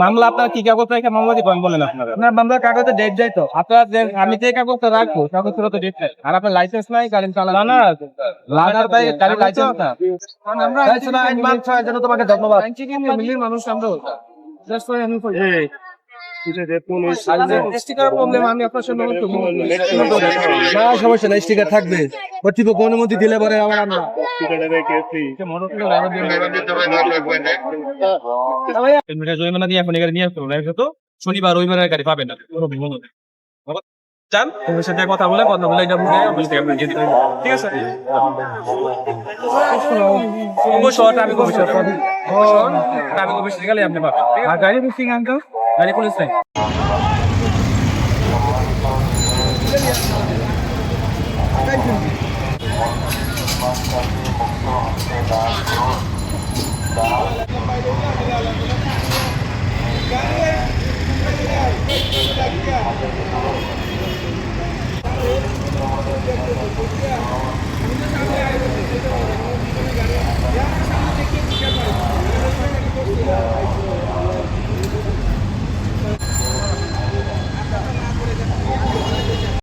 মামলা আপনার কি কাগজ রেখে মামলা দিবেন বলেন আপনারা? না, মামলার কাগজে ডেট যায় তো আপনার, আমি যে কাগজটা রাখবো কাগজের তো ডেট নাই, আর আপনার লাইসেন্স নাই গাড়ি চালানো না, লাগার তাই গাড়ি লাইসেন্স না। আমরা আইন মানছি, এর জন্য তোমাকে ধন্যবাদ। মানুষ আমরা জাস্ট ফর আমি স্টিকার প্রবলেম আমি আপনার সঙ্গে না, সমস্যা নাই, স্টিকার থাকবে, কর্তৃপক্ষ অনুমতি দিলে পরে আমার আমরা জরিমানা দিয়ে এখন এখানে নিয়ে আসতে তো শনিবার রবিবারের গাড়ি পাবেন না। চান তোমার সাথে কথা বলে এটা ঠিক আছে। আমি কমিশন গেলে আপনি পাবেন। আর গাড়ি বুকিং আনতো গাড়ি পুলিশ নাই।